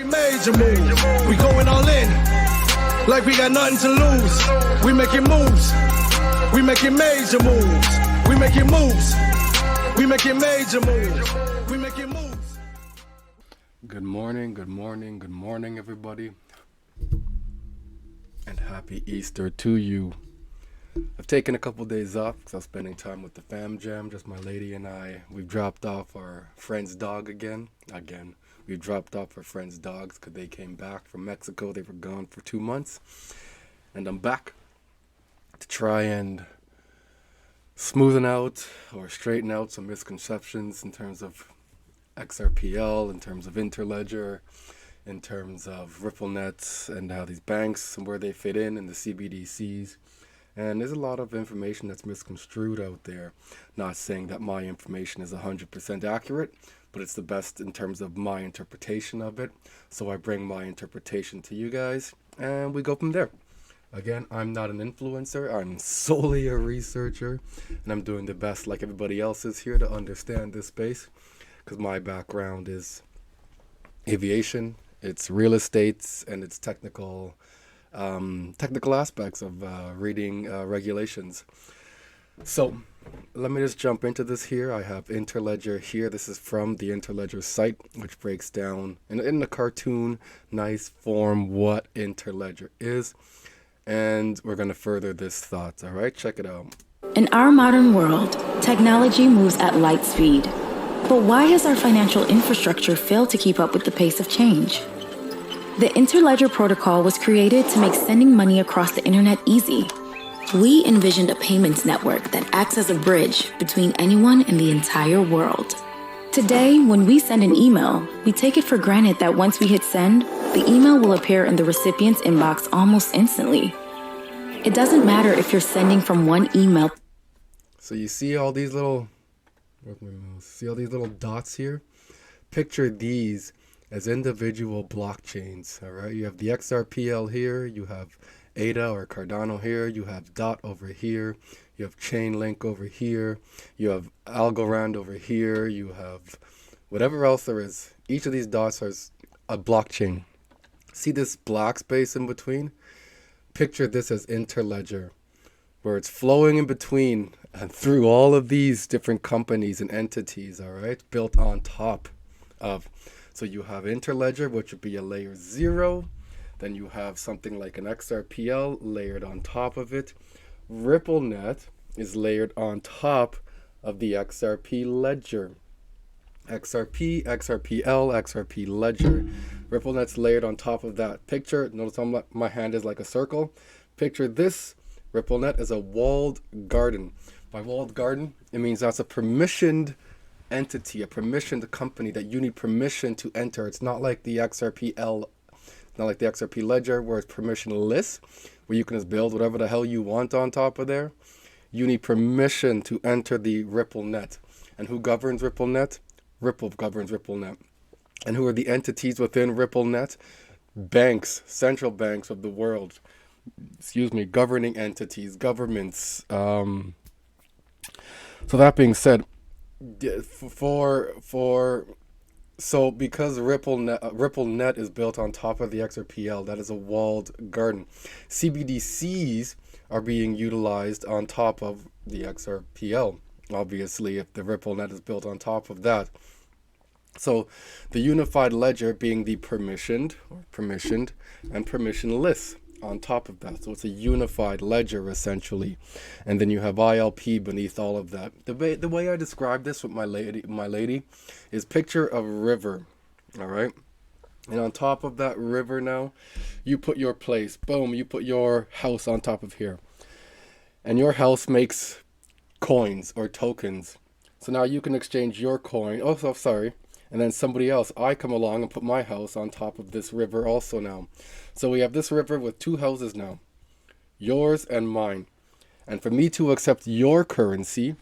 Major moves. We going all in, like we got nothing to lose. We making moves. We making major moves. We making moves. We making major moves. We making moves. Good morning, good morning, good morning, everybody. And happy Easter to you. I've taken a couple days off because I was spending time with the fam jam, just my lady and I. We've dropped off our friend's dog again. We dropped off our friend's dogs because they came back from Mexico. They were gone for 2 months. And I'm back to try and smoothen out or straighten out some misconceptions in terms of XRPL, in terms of Interledger, in terms of RippleNet and how these banks and where they fit in the CBDCs. And there's a lot of information that's misconstrued out there. Not saying that my information is 100% accurate, but it's the best in terms of my interpretation of it. So I bring my interpretation to you guys, and we go from there. Again, I'm not an influencer. I'm solely a researcher, and I'm doing the best like everybody else is here to understand this space, because my background is aviation, it's real estate, and it's technical aspects of reading regulations. So let me just jump into this here. I have Interledger here. This is from the Interledger site, which breaks down in the cartoon, nice form, what Interledger is. And we're going to further this thought. All right, check it out. In our modern world, technology moves at light speed. But why has our financial infrastructure failed to keep up with the pace of change? The Interledger protocol was created to make sending money across the internet easy. We envisioned a payments network that acts as a bridge between anyone and the entire world. Today, when we send an email, we take it for granted that once we hit send, the email will appear in the recipient's inbox almost instantly. It doesn't matter if you're sending from one email. So you see all these little dots here? Picture these as individual blockchains, all right? You have the XRPL here, you have ADA or Cardano here, you have DOT over here, you have Chainlink over here, you have Algorand over here, you have whatever else there is. Each of these dots is a blockchain. See this black space in between? Picture this as Interledger, where it's flowing in between and through all of these different companies and entities, all right, built on top of. So you have Interledger, which would be a layer 0. Then you have something like an XRPL layered on top of it. RippleNet is layered on top of the XRP ledger. XRP, XRPL, XRP ledger. RippleNet's layered on top of that. Picture, notice how my hand is like a circle. Picture this RippleNet as a walled garden. By walled garden, it means that's a permissioned entity, a permissioned company that you need permission to enter. It's not like the XRPL, not like the XRP ledger where it's permissionless, where you can just build whatever the hell you want on top of there. You need permission to enter the RippleNet. And who governs RippleNet? Ripple governs RippleNet. And who are the entities within RippleNet? Banks, central banks of the world. Governing entities, governments. So that being said, so because RippleNet is built on top of the XRPL, that is a walled garden. CBDCs are being utilized on top of the XRPL, obviously, if the RippleNet is built on top of that. So the unified ledger being the permissioned and permissionless on top of that. So it's a unified ledger essentially. And then you have ILP beneath all of that. The way I describe this with my lady is picture a river, all right? And on top of that river now, you put your place. Boom, you put your house on top of here. And your house makes coins or tokens. So now you can exchange your coin. And then somebody else, I come along and put my house on top of this river also now. So we have this river with two houses now, yours and mine. And for me to accept your currency,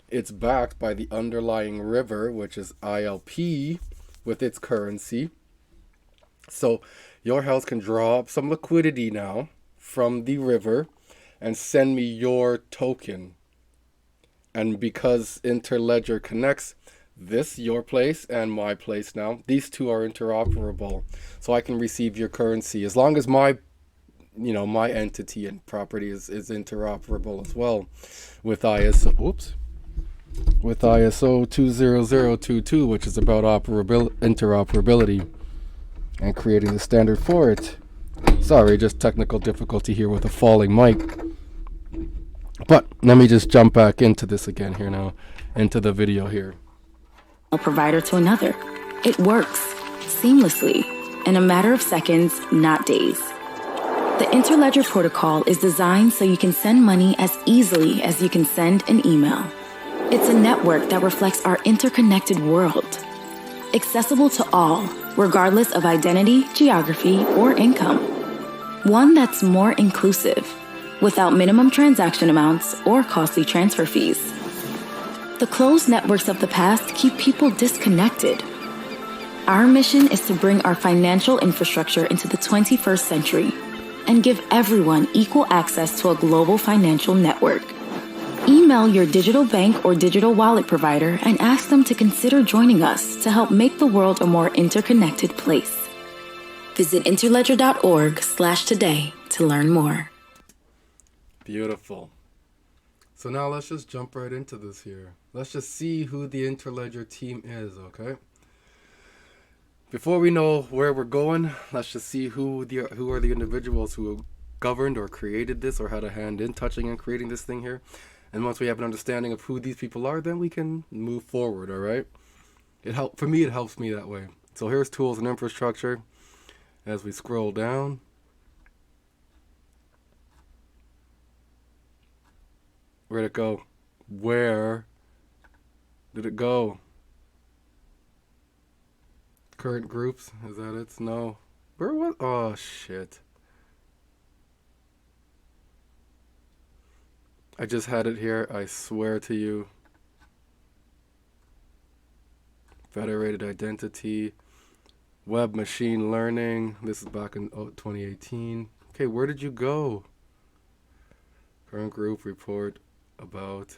it's backed by the underlying river, which is ILP with its currency. So your house can draw up some liquidity now from the river and send me your token. And because Interledger connects, this, your place, and my place now, these two are interoperable. So I can receive your currency as long as my my entity and property is interoperable as well with ISO 20022, which is about interoperability and creating the standard for it. Sorry, just technical difficulty here with a falling mic. But let me just jump back into this again here now, into the video here. A provider to another. It works seamlessly in a matter of seconds, not days. The Interledger protocol is designed so you can send money as easily as you can send an email. It's a network that reflects our interconnected world, accessible to all, regardless of identity, geography, or income. One that's more inclusive, without minimum transaction amounts or costly transfer fees. The closed networks of the past keep people disconnected. Our mission is to bring our financial infrastructure into the 21st century and give everyone equal access to a global financial network. Email your digital bank or digital wallet provider and ask them to consider joining us to help make the world a more interconnected place. Visit interledger.org/today to learn more. Beautiful. So now let's just jump right into this here. Let's just see who the Interledger team is, okay? Before we know where we're going, let's just see who are the individuals who governed or created this or had a hand in touching and creating this thing here. And once we have an understanding of who these people are, then we can move forward, all right? It helps me that way. So here's tools and infrastructure. As we scroll down, where'd it go? Where did it go? Current groups, is that it? No. Where was? Oh shit. I just had it here, I swear to you. Federated identity, web machine learning. This is back in 2018. Okay, where did you go? Current group report about.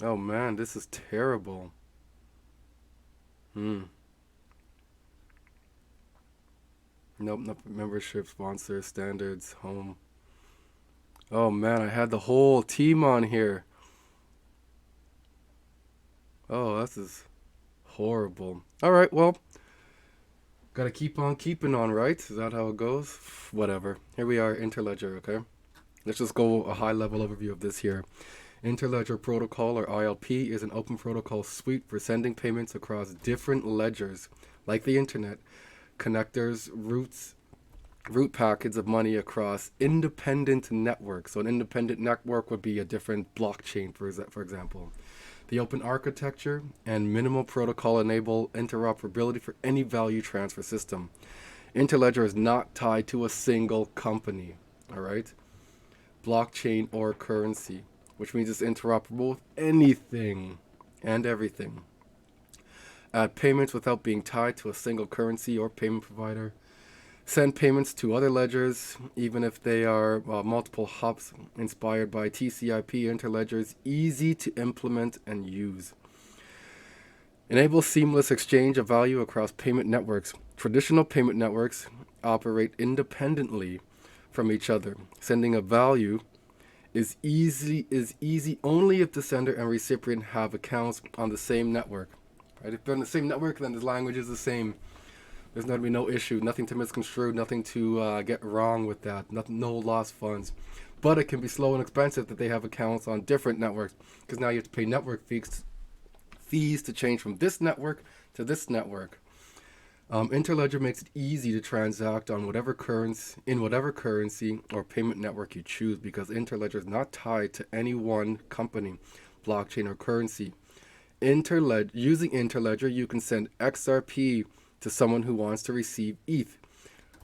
Oh man, this is terrible. Nope, not membership, sponsor, standards, home. Oh man, I had the whole team on here. Oh, this is horrible. Alright, well, gotta keep on keeping on, right? Is that how it goes? Whatever. Here we are, Interledger, okay? Let's just go a high level overview of this here. Interledger Protocol, or ILP, is an open protocol suite for sending payments across different ledgers, like the internet, connectors, route packets of money across independent networks. So an independent network would be a different blockchain, for example. The open architecture and minimal protocol enable interoperability for any value transfer system. Interledger is not tied to a single company, all right? Blockchain or currency, which means it's interoperable with anything and everything. Add payments without being tied to a single currency or payment provider. Send payments to other ledgers, even if they are multiple hubs inspired by TCP. Interledger is easy to implement and use. Enable seamless exchange of value across payment networks. Traditional payment networks operate independently from each other. Sending a value is easy only if the sender and recipient have accounts on the same network. Right? If they're on the same network, then the language is the same. There's going to be no issue, nothing to misconstrue, nothing to get wrong with that, no lost funds. But it can be slow and expensive that they have accounts on different networks, because now you have to pay network fees to change from this network to this network. Interledger makes it easy to transact on whatever currency or payment network you choose, because Interledger is not tied to any one company, blockchain, or currency. Using Interledger, you can send XRP to someone who wants to receive ETH.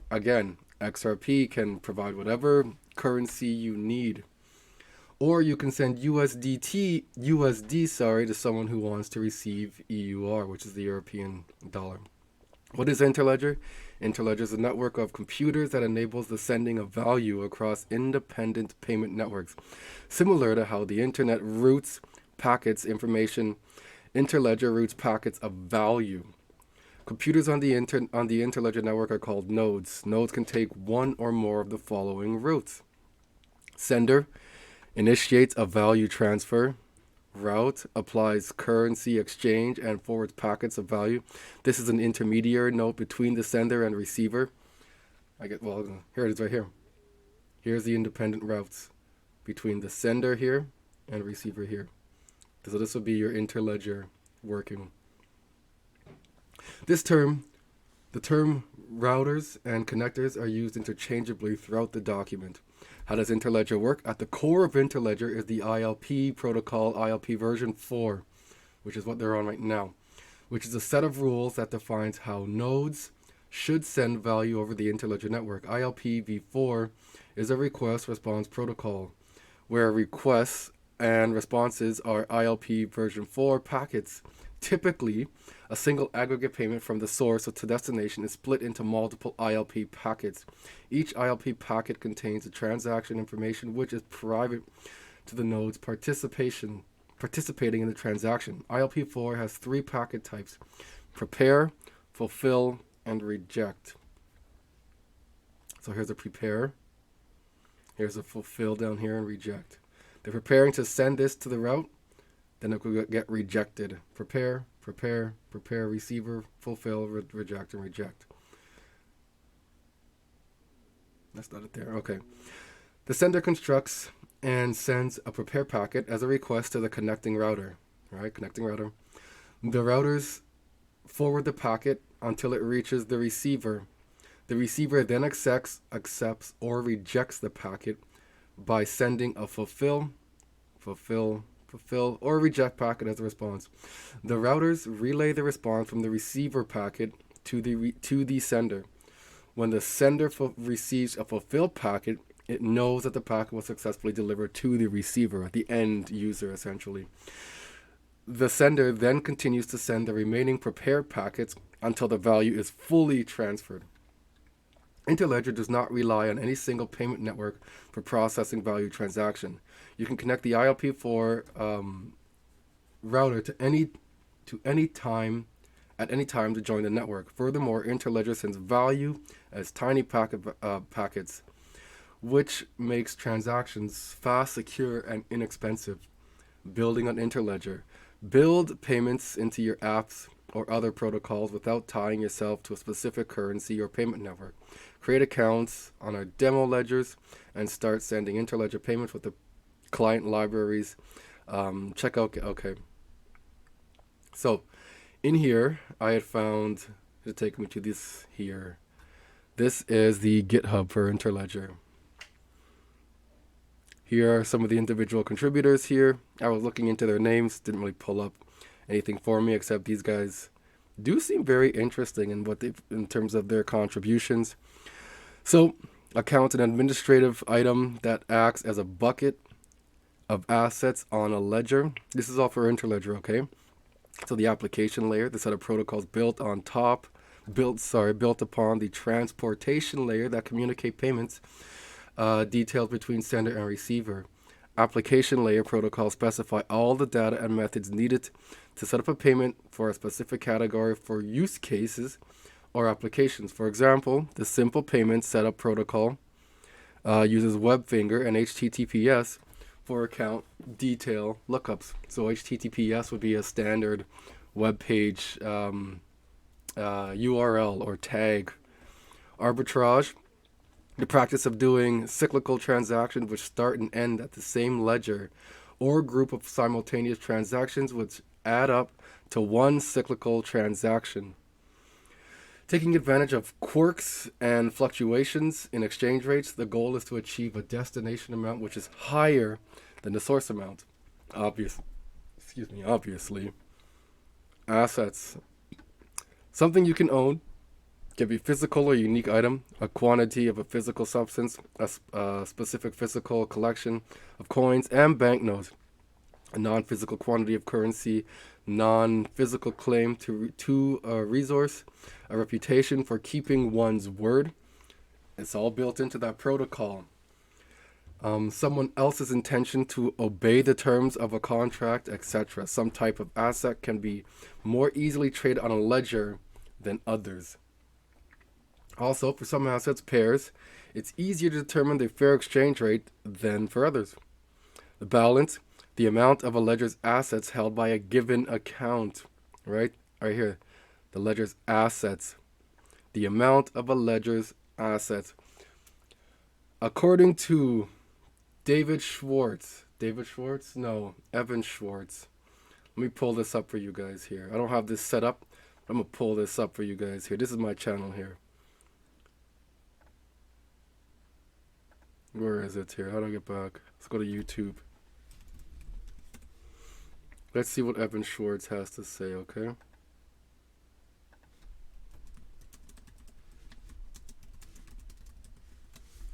Again, XRP can provide whatever currency you need. Or you can send USD to someone who wants to receive EUR, which is the European dollar. What is Interledger? Interledger is a network of computers that enables the sending of value across independent payment networks. Similar to how the internet routes packets information, Interledger routes packets of value. Computers on the Interledger network are called nodes. Nodes can take one or more of the following routes. Sender initiates a value transfer. Route applies currency exchange and forwards packets of value. This is an intermediary node between the sender and receiver. Here it is right here. Here's the independent routes between the sender here and receiver here. So this will be your interledger working. The term routers and connectors are used interchangeably throughout the document. How does Interledger work? At the core of Interledger is the ILP protocol, ILP version 4, which is what they're on right now, which is a set of rules that defines how nodes should send value over the Interledger network. ILP v4 is a request-response protocol, where requests and responses are ILP version 4 packets. Typically, a single aggregate payment from the source to destination is split into multiple ILP packets. Each ILP packet contains the transaction information which is private to the nodes participating in the transaction. ILP4 has 3 packet types: prepare, fulfill, and reject. So here's a prepare, here's a fulfill down here, and reject. They're preparing to send this to the route, then it will get rejected. Prepare, receiver, fulfill, reject, and reject. That's not it there. Okay. The sender constructs and sends a prepare packet as a request to the connecting router. Right? Connecting router. The routers forward the packet until it reaches the receiver. The receiver then accepts or rejects the packet by sending a fulfill, or reject packet as a response. The routers relay the response from the receiver packet to the sender. When the sender receives a fulfilled packet, it knows that the packet was successfully delivered to the receiver, the end user essentially. The sender then continues to send the remaining prepared packets until the value is fully transferred. Interledger does not rely on any single payment network for processing value transaction. You can connect the ILP4 router at any time to join the network. Furthermore, Interledger sends value as tiny packets, which makes transactions fast, secure, and inexpensive. Building on Interledger. Build payments into your apps or other protocols without tying yourself to a specific currency or payment network. Create accounts on our demo ledgers and start sending Interledger payments with the client libraries. Check out, okay. So in here, I had found, to take me to this here. This is the GitHub for Interledger. Here are some of the individual contributors here. I was looking into their names, didn't really pull up anything for me, except these guys do seem very interesting in terms of their contributions. So, account an administrative item that acts as a bucket of assets on a ledger. This is all for Interledger, okay? So the application layer, the set of protocols built upon the transportation layer that communicate payments, details between sender and receiver. Application layer protocols specify all the data and methods needed to set up a payment for a specific category for use cases or applications. For example, the simple payment setup protocol uses WebFinger and HTTPS for account detail lookups. So HTTPS would be a standard web page URL or tag. Arbitrage, the practice of doing cyclical transactions which start and end at the same ledger, or group of simultaneous transactions which add up to one cyclical transaction. Taking advantage of quirks and fluctuations in exchange rates, the goal is to achieve a destination amount which is higher than the source amount. Obviously. Assets. Something you can own. Can be physical or unique item, a quantity of a physical substance, a specific physical collection of coins and banknotes, a non-physical quantity of currency, non-physical claim to a resource, a reputation for keeping one's word. It's all built into that protocol. Someone else's intention to obey the terms of a contract, etc. Some type of asset can be more easily traded on a ledger than others. Also, for some assets, pairs, it's easier to determine the fair exchange rate than for others. The balance, the amount of a ledger's assets held by a given account, right here, the ledger's assets, the amount of a ledger's assets. According to Evan Schwartz. Let me pull this up for you guys here. I don't have this set up. I'm going to pull this up for you guys here. This is my channel here. Where is it here? How do I get back? Let's go to YouTube. Let's see what Evan Schwartz has to say, okay?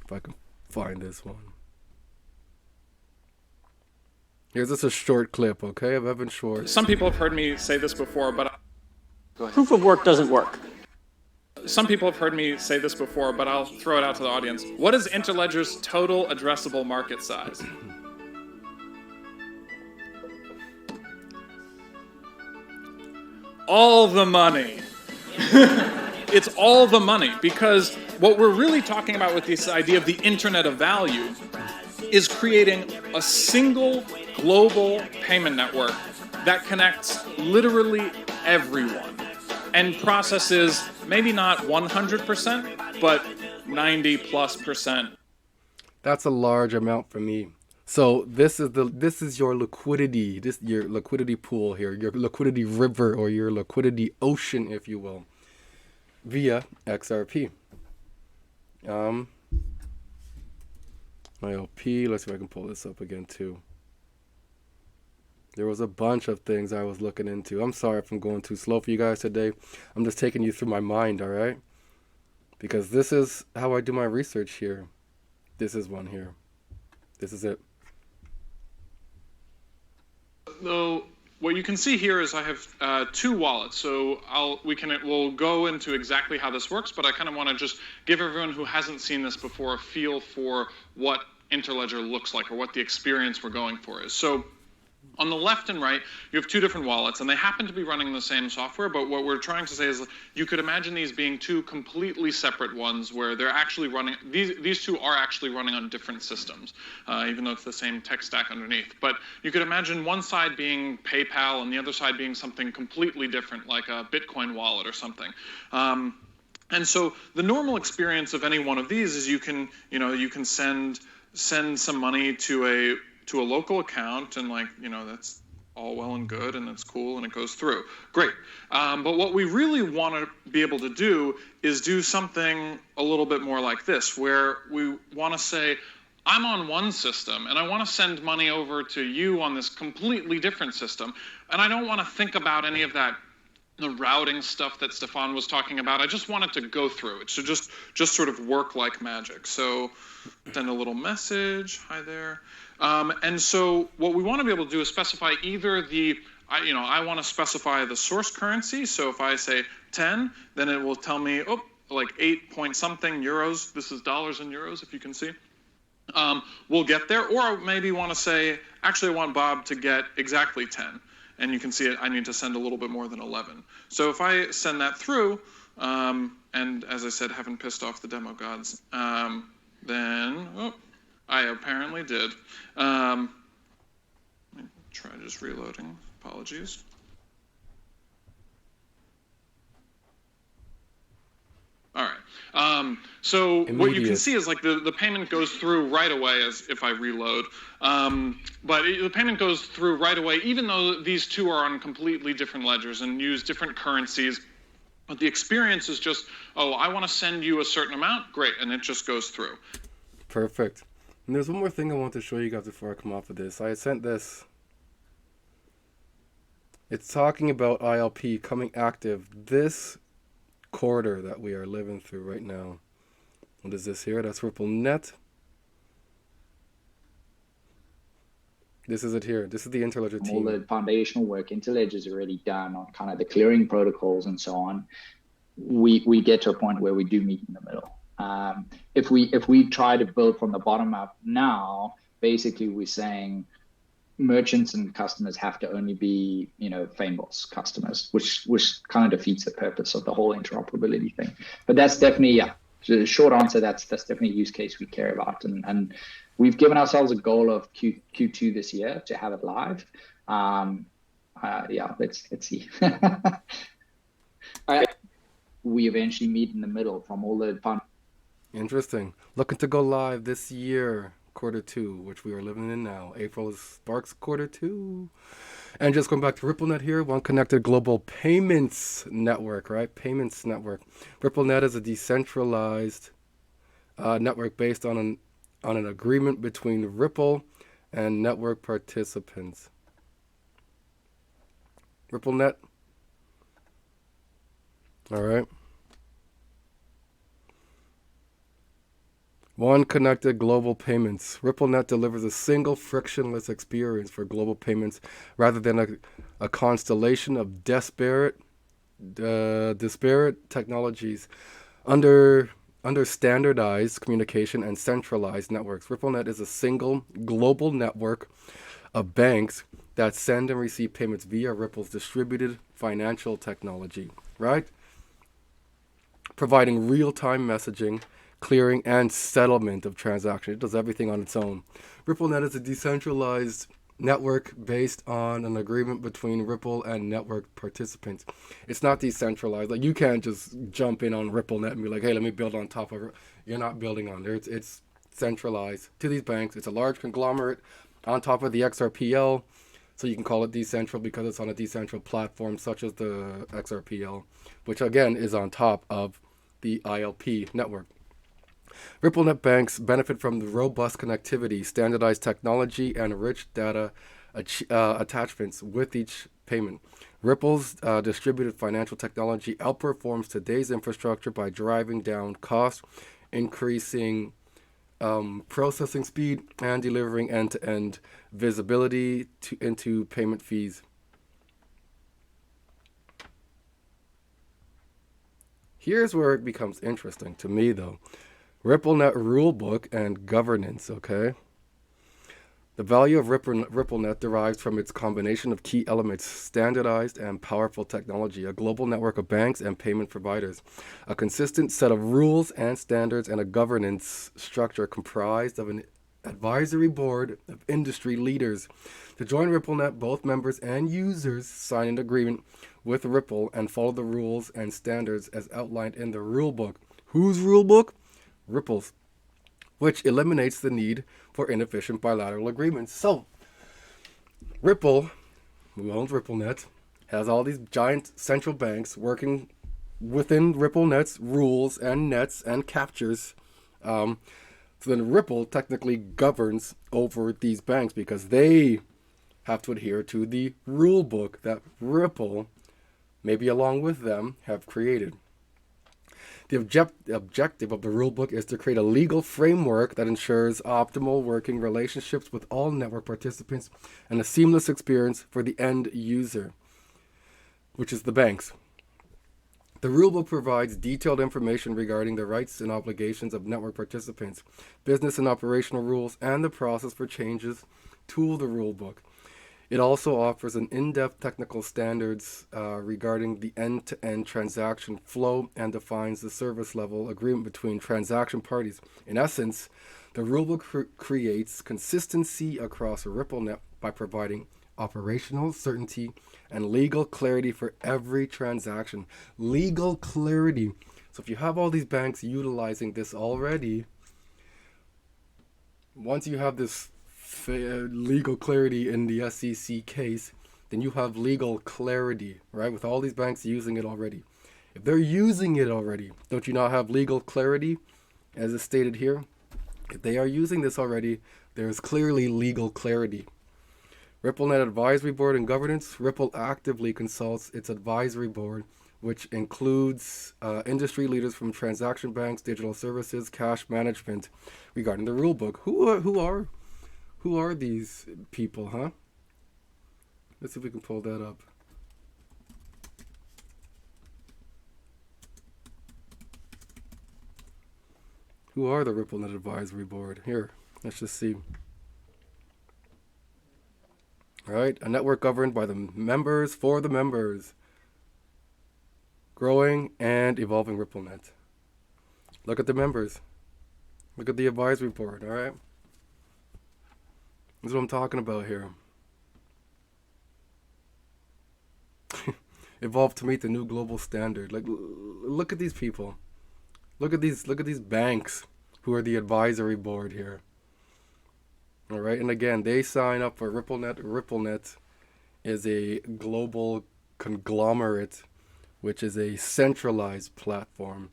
If I can find this one. Here's just a short clip, okay, of Evan Schwartz. Some people have heard me say this before, but... Proof of work doesn't work. Some people have heard me say this before, but I'll throw it out to the audience. What is Interledger's total addressable market size? All the money. It's all the money, because what we're really talking about with this idea of the Internet of Value is creating a single global payment network that connects literally everyone and processes maybe not 100%, but 90+%. That's a large amount for me. So this is your liquidity, your liquidity pool here, your liquidity river, or your liquidity ocean, if you will, via XRP. ILP, let's see if I can pull this up again too. There was a bunch of things I was looking into. I'm sorry if I'm going too slow for you guys today. I'm just taking you through my mind, all right? Because this is how I do my research here. This is one here. This is it. So what you can see here is I have two wallets. So we'll go into exactly how this works, but I kind of want to just give everyone who hasn't seen this before a feel for what Interledger looks like, or what the experience we're going for is. So on the left and right, you have two different wallets, and they happen to be running the same software, but what we're trying to say is you could imagine these being two completely separate ones where they're actually running, these two are actually running on different systems, even though it's the same tech stack underneath. But you could imagine one side being PayPal and the other side being something completely different, like a Bitcoin wallet or something. And so the normal experience of any one of these is you can send some money to a local account, and that's all well and good, and it's cool, and it goes through. Great. But what we really want to be able to do is do something a little bit more like this, where we want to say, I'm on one system, and I want to send money over to you on this completely different system, and I don't want to think about any of that, the routing stuff that Stefan was talking about. I just want it to go through. It should just sort of work like magic. So send a little message, hi there. And so what we want to be able to do is specify either I want to specify the source currency. So if I say 10, then it will tell me, like 8 point something euros. This is dollars and euros, if you can see. We'll get there. Or I maybe want to say, actually, I want Bob to get exactly 10. And you can see it, I need to send a little bit more than 11. So if I send that through, and as I said, haven't pissed off the demo gods, then, I apparently did. Let me try just reloading, apologies. All right. So what you can see is like the payment goes through right away as if I reload. But the payment goes through right away, even though these two are on completely different ledgers and use different currencies. But the experience is just, I want to send you a certain amount. Great. And it just goes through. Perfect. And there's one more thing I want to show you guys before I come off of this. I sent this. It's talking about ILP coming active this quarter that we are living through right now. What is this here? That's RippleNet. This is it here. This is the Interledger team. All the foundational work Interledger's already done on kind of the clearing protocols and so on. we get to a point where we do meet in the middle. If we try to build from the bottom up now, basically we're saying merchants and customers have to only be, famous customers, which kind of defeats the purpose of the whole interoperability thing. But that's definitely, yeah, the short answer, that's definitely a use case we care about. And we've given ourselves a goal of Q2 this year to have it live. Yeah, let's see. We eventually meet in the middle from all the fun. Interesting. Looking to go live this year, Q2, which we are living in now. April is Sparks Q2. And just going back to RippleNet here, one connected global payments network, right? Payments network. RippleNet is a decentralized network based on an agreement between Ripple and network participants. RippleNet. All right. One connected global payments. RippleNet delivers a single frictionless experience for global payments rather than a constellation of disparate technologies under standardized communication and centralized networks. RippleNet is a single global network of banks that send and receive payments via Ripple's distributed financial technology, right? Providing real-time messaging, clearing, and settlement of transactions. It does everything on its own. RippleNet is a decentralized network based on an agreement between Ripple and network participants. It's not decentralized. Like, you can't just jump in on RippleNet and be like, hey, let me build on top of it. You're not building on there. It's centralized to these banks. It's a large conglomerate on top of the XRPL. So you can call it decentral because it's on a decentral platform such as the XRPL, which again is on top of the ILP network. RippleNet banks benefit from the robust connectivity, standardized technology, and rich data attachments with each payment. Ripple's distributed financial technology outperforms today's infrastructure by driving down costs, increasing processing speed, and delivering end-to-end visibility into payment fees. Here's where it becomes interesting to me, though. RippleNet rulebook and governance, okay? The value of RippleNet derives from its combination of key elements: standardized and powerful technology, a global network of banks and payment providers, a consistent set of rules and standards, and a governance structure comprised of an advisory board of industry leaders. To join RippleNet, both members and users sign an agreement with Ripple and follow the rules and standards as outlined in the rulebook. Whose rulebook? Ripple's, which eliminates the need for inefficient bilateral agreements. So, Ripple, who owns RippleNet, has all these giant central banks working within RippleNet's rules and nets and captures. So then Ripple technically governs over these banks because they have to adhere to the rule book that Ripple, maybe along with them, have created. The objective of the rulebook is to create a legal framework that ensures optimal working relationships with all network participants and a seamless experience for the end user, which is the banks. The rulebook provides detailed information regarding the rights and obligations of network participants, business and operational rules, and the process for changes to the rulebook. It also offers an in-depth technical standards regarding the end-to-end transaction flow and defines the service level agreement between transaction parties. In essence, the rulebook creates consistency across RippleNet by providing operational certainty and legal clarity for every transaction. Legal clarity. So if you have all these banks utilizing this already, once you have this legal clarity in the SEC case, then you have legal clarity, right? With all these banks using it already. If they're using it already, don't you not have legal clarity, as is stated here? If they are using this already, there's clearly legal clarity. RippleNet Advisory Board and Governance. Ripple actively consults its advisory board, which includes industry leaders from transaction banks, digital services, cash management, regarding the rulebook. Who are these people, huh? Let's see if we can pull that up. Who are the RippleNet Advisory Board? Here, let's just see. All right, a network governed by the members for the members. Growing and evolving RippleNet. Look at the members. Look at the advisory board, all right? This is what I'm talking about here. Evolve to meet the new global standard. Like, look at these people. Look at these banks who are the advisory board here. All right, and again, they sign up for RippleNet. RippleNet is a global conglomerate, which is a centralized platform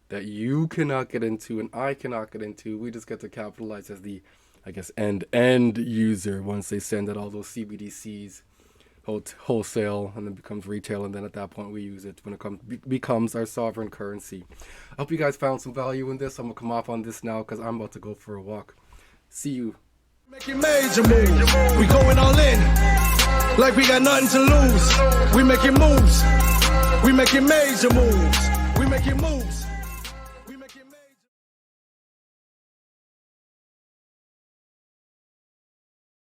that you cannot get into and I cannot get into. We just get to capitalize as the, I guess, end user once they send out all those CBDCs, wholesale, and then becomes retail, and then at that point we use it when it becomes our sovereign currency. I hope you guys found some value in this. I'm gonna come off on this now because I'm about to go for a walk. See you. Making major moves. We going all in. Like we got nothing to lose. We making moves. We making major moves. We making moves.